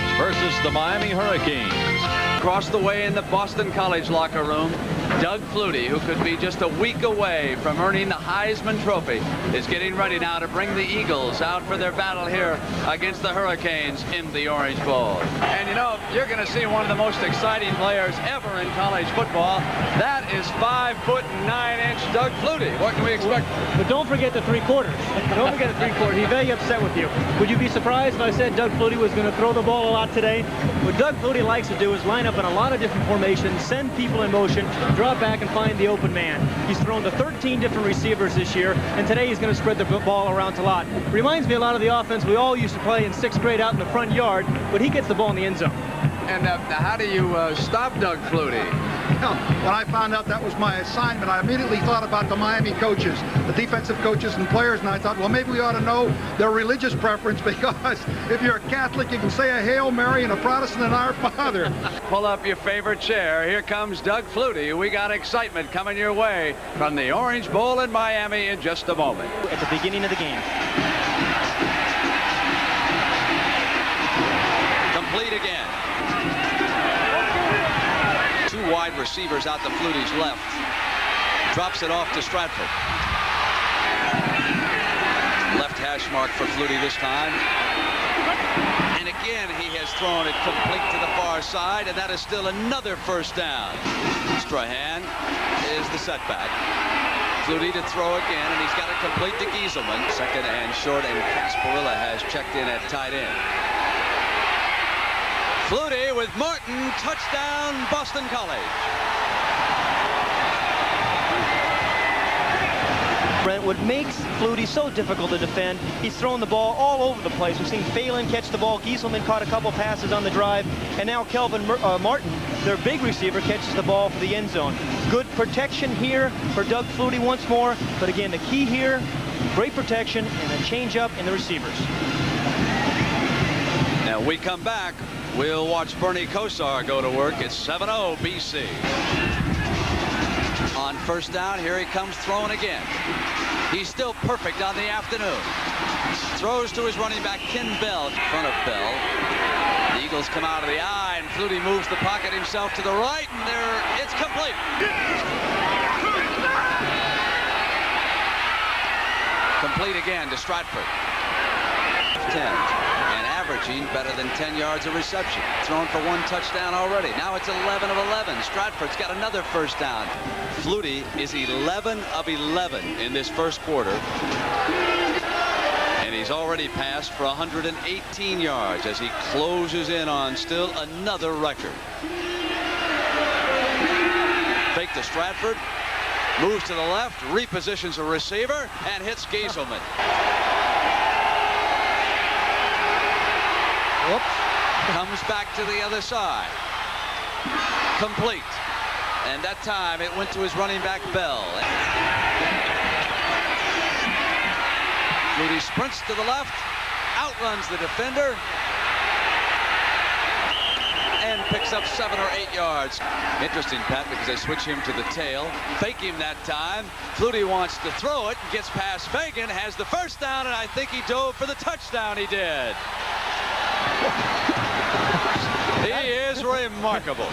College versus the Miami Hurricanes. Across the way in the Boston College locker room, Doug Flutie, who could be just a week away from earning the Heisman Trophy, is getting ready now to bring the Eagles out for their battle here against the Hurricanes in the Orange Bowl. And you know, you're going to see one of the most exciting players ever in college football. That is 5'9" Doug Flutie. What can we expect? But don't forget the three-quarters. Don't forget the three-quarters. He's very upset with you. Would you be surprised if I said Doug Flutie was going to throw the ball a lot today? What Doug Flutie likes to do is line up in a lot of different formations, send people in motion, drop back and find the open man. He's thrown to 13 different receivers this year, and today he's going to spread the ball around a lot. Reminds me a lot of the offense we all used to play in 6th grade out in the front yard, but he gets the ball in the end zone. And how do you stop Doug Flutie? Well, when I found out that was my assignment, I immediately thought about the Miami coaches, the defensive coaches and players, and I thought, well, maybe we ought to know their religious preference, because if you're a Catholic, you can say a Hail Mary, and a Protestant, an Our Father. Pull up your favorite chair. Here comes Doug Flutie. We got excitement coming your way from the Orange Bowl in Miami in just a moment. At the beginning of the game. Complete again. Two wide receivers out to Flutie's left. Drops it off to Stratford. Left hash mark for Flutie this time. And again, he has thrown it complete to the far side, and that is still another first down. Strahan is the setback. Flutie to throw again, and he's got it complete to Gieselman. Second and short, and Casparilla has checked in at tight end. Flutie with Martin, touchdown, Boston College. Brent, what makes Flutie so difficult to defend, he's throwing the ball all over the place. We've seen Phelan catch the ball, Gieselman caught a couple passes on the drive, and now Kelvin Martin, their big receiver, catches the ball for the end zone. Good protection here for Doug Flutie once more, but again, the key here, great protection and a change-up in the receivers. Now we come back. We'll watch Bernie Kosar go to work. It's 7-0 BC. On first down, here he comes throwing again. He's still perfect on the afternoon. Throws to his running back, Ken Bell, in front of Bell. The Eagles come out of the eye, and Flutie moves the pocket himself to the right, and it's complete. Complete again to Stratford. 10. And averaging better than 10 yards of reception. Thrown for 1 touchdown already. Now it's 11 of 11. Stratford's got another first down. Flutie is 11 of 11 in this first quarter. And he's already passed for 118 yards as he closes in on still another record. Fake to Stratford. Moves to the left. Repositions a receiver and hits Gieselman. Whoops. Comes back to the other side. Complete. And that time it went to his running back, Bell. Flutie sprints to the left, outruns the defender, and picks up 7 or 8 yards. Interesting, Pat, because they switch him to the tail. Fake him that time. Flutie wants to throw it, gets past Fagan, has the first down, and I think he dove for the touchdown. He did. He is remarkable.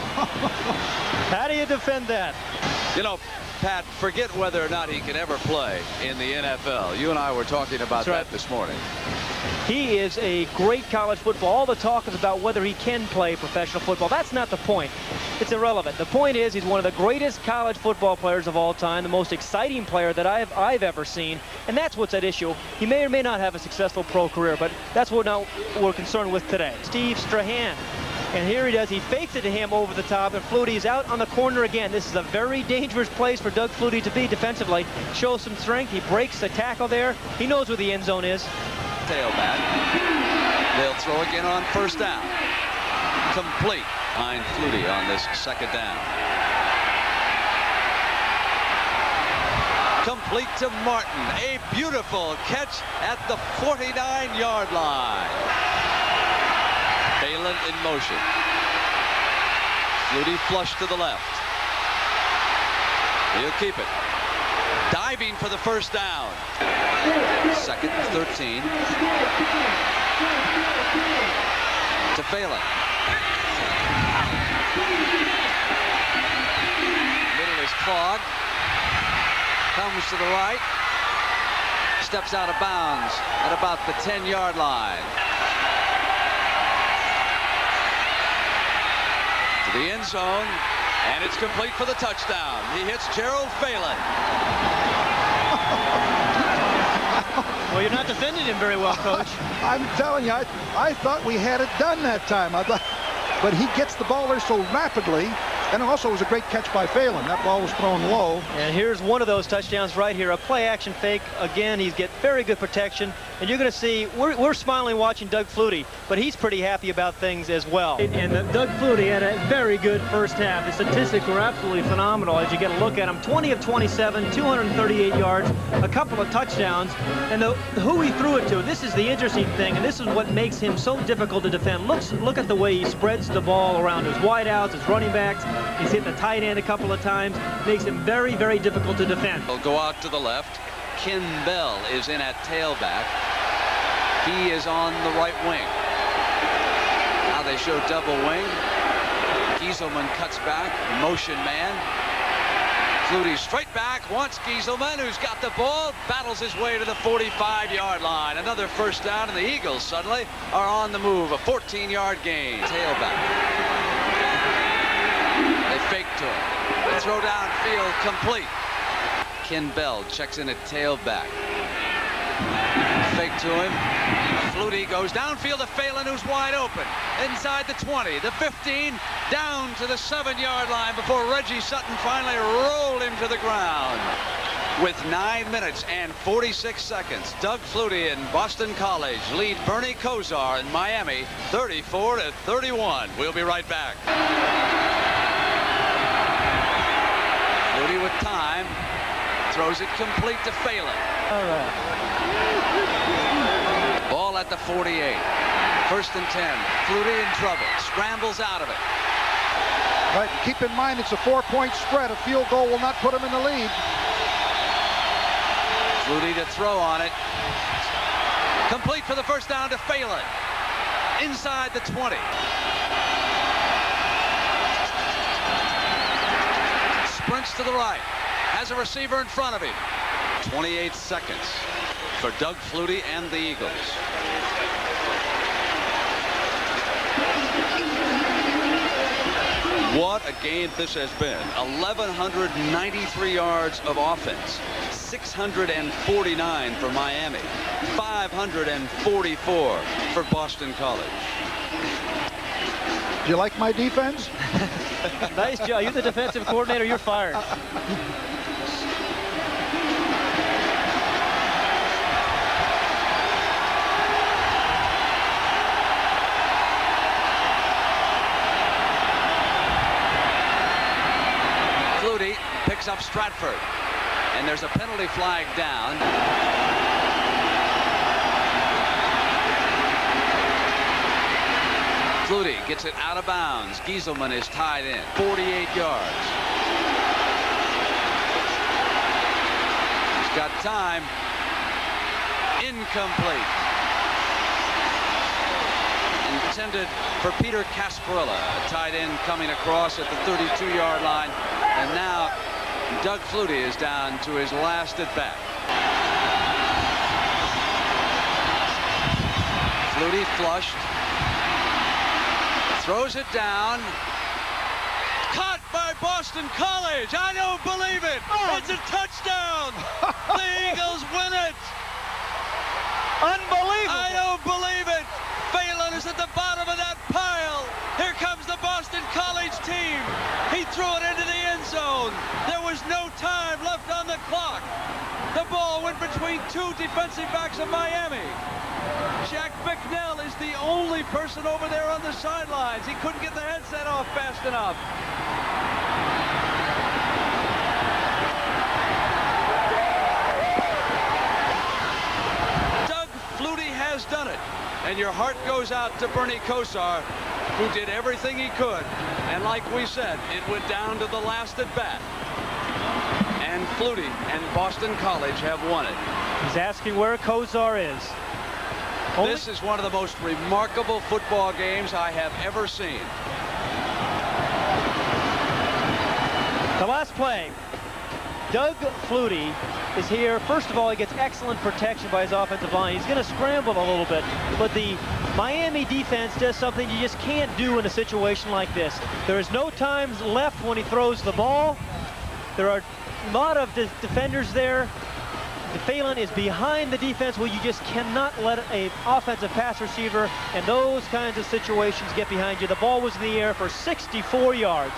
How do you defend that? You know, Pat, forget whether or not he can ever play in the NFL. You and I were talking about that this morning. He is a great college football. All the talk is about whether he can play professional football. That's not the point. It's irrelevant. The point is he's one of the greatest college football players of all time, the most exciting player that I've ever seen, and that's what's at issue. He may or may not have a successful pro career, but that's what we're concerned with today. Steve Strahan. And here he does. He fakes it to him over the top, and Flutie's out on the corner again. This is a very dangerous place for Doug Flutie to be defensively. Shows some strength. He breaks the tackle there. He knows where the end zone is. Tailback. They'll throw again on first down. Complete behind Flutie on this second down. Complete to Martin. A beautiful catch at the 49-yard line. Phelan in motion. Flutie flush to the left. He'll keep it. Diving for the first down. Second and 13. To Phelan. Middle is clogged. Comes to the right. Steps out of bounds at about the 10-yard line. To the end zone, and it's complete for the touchdown. He hits Gerald Phelan. Well, you're not defending him very well, Coach. I'm telling you, I thought we had it done that time. But he gets the ball there so rapidly. And also it was a great catch by Phelan. That ball was thrown low. And here's one of those touchdowns right here. A play-action fake. Again, he's get very good protection. And you're going to see, we're smiling watching Doug Flutie, but he's pretty happy about things as well. And Doug Flutie had a very good first half. The statistics were absolutely phenomenal as you get a look at him. 20 of 27, 238 yards, a couple of touchdowns. And who he threw it to, this is the interesting thing, and this is what makes him so difficult to defend. Look at the way he spreads the ball around his wideouts, his running backs. He's hit the tight end a couple of times. Makes him very, very difficult to defend. He'll go out to the left. Ken Bell is in at tailback. He is on the right wing. Now they show double wing. Gieselman cuts back. Motion man. Flutie straight back. Wants Gieselman, who's got the ball. Battles his way to the 45-yard line. Another first down, and the Eagles suddenly are on the move. A 14-yard gain. Tailback. They fake to him. They throw downfield complete. Ken Bell checks in at tailback. Fake to him. Flutie goes downfield to Phelan, who's wide open. Inside the 20, the 15, down to the 7-yard line before Reggie Sutton finally rolled him to the ground. With 9 minutes and 46 seconds, Doug Flutie and Boston College lead Bernie Kosar in Miami 34-31. We'll be right back. Flutie with time. Throws it complete to Phelan. All right. Ball at the 48. First and 10. Flutie in trouble. Scrambles out of it. Right. Keep in mind it's a 4-point spread. A field goal will not put him in the lead. Flutie to throw on it. Complete for the first down to Phelan. Inside the 20. Sprints to the right. Has a receiver in front of him. 28 seconds for Doug Flutie and the Eagles. What a game this has been. 1,193 yards of offense. 649 for Miami. 544 for Boston College. Do you like my defense? Nice job. You're the defensive coordinator. You're fired. Flutie picks up Stratford, and there's a penalty flag down. Flutie gets it out of bounds. Gieselman is tied in. 48 yards. He's got time. Incomplete. Intended for Peter Casparilla. A tight end coming across at the 32-yard line. And now Doug Flutie is down to his last at bat. Flutie flushed. Throws it down. Caught by Boston College. I don't believe it. It's a touchdown. The Eagles win it. Unbelievable. I don't believe it. Phelan is at the bottom of that pile. Here comes the Boston College team. He threw it into the end zone. There was no time left on the clock. The ball went between two defensive backs of Miami. Jack Bicknell is the only person over there on the sidelines. He couldn't get the headset off fast enough. Doug Flutie has done it. And your heart goes out to Bernie Kosar, who did everything he could. And like we said, it went down to the last at bat. And Flutie and Boston College have won it. He's asking where Kosar is. This is one of the most remarkable football games I have ever seen. The last play. Doug Flutie is here. First of all, he gets excellent protection by his offensive line. He's going to scramble a little bit, but the Miami defense does something you just can't do in a situation like this. There is no time left when he throws the ball. There are a lot of defenders there. Phelan is behind the defense where you just cannot let an offensive pass receiver in those kinds of situations get behind you. The ball was in the air for 64 yards.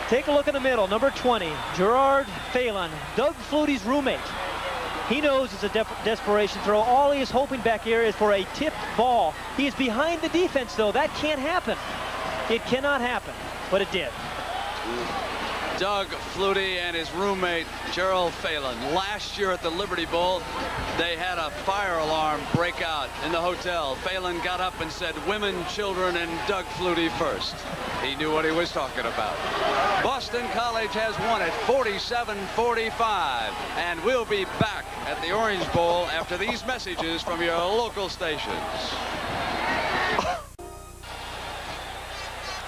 Take a look in the middle, number 20, Gerard Phelan, Doug Flutie's roommate. He knows it's a desperation throw. All he is hoping back here is for a tipped ball. He is behind the defense, though. That can't happen. It cannot happen, but it did. Doug Flutie and his roommate, Gerald Phelan. Last year at the Liberty Bowl, they had a fire alarm break out in the hotel. Phelan got up and said, "Women, children, and Doug Flutie first." He knew what he was talking about. Boston College has won it 47-45. And we'll be back at the Orange Bowl after these messages from your local stations.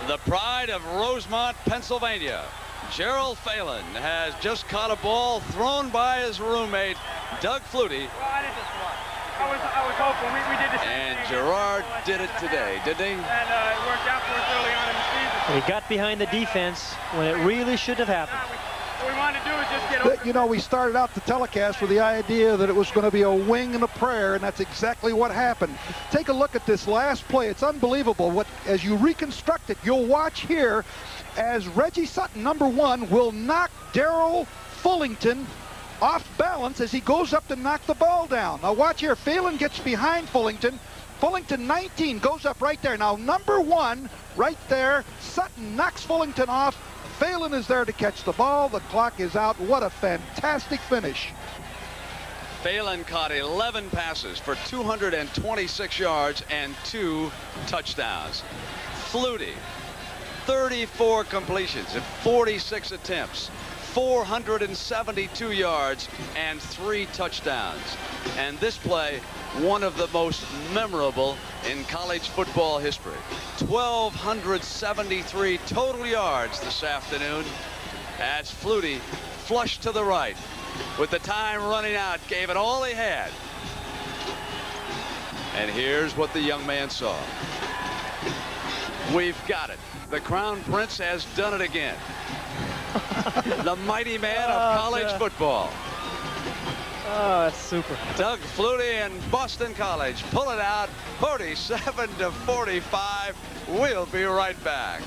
The pride of Rosemont, Pennsylvania. Gerald Phelan has just caught a ball thrown by his roommate, Doug Flutie. Well, I did this one. I was hoping we did the same and thing. Gerard did it today, didn't he? And it worked out for us early on in the season. He got behind the defense when it really should have happened. What we wanted to do is just get over. You know, we started out the telecast with the idea that it was going to be a wing and a prayer, and that's exactly what happened. Take a look at this last play. It's unbelievable. As you reconstruct it, you'll watch here as Reggie Sutton, number 1, will knock Darrell Fullington off balance as he goes up to knock the ball down. Now watch here. Phelan gets behind Fullington. Fullington, 19, goes up right there. Now number 1 right there. Sutton knocks Fullington off. Phelan is there to catch the ball. The clock is out. What a fantastic finish. Phelan caught 11 passes for 226 yards and 2 touchdowns. Flutie, 34 completions in 46 attempts, 472 yards and 3 touchdowns. And this play, one of the most memorable in college football history. 1,273 total yards this afternoon as Flutie flushed to the right. With the time running out, gave it all he had. And here's what the young man saw. We've got it. The Crown Prince has done it again. The mighty man of college football. Oh, that's super. Doug Flutie and Boston College pull it out 47-45. We'll be right back.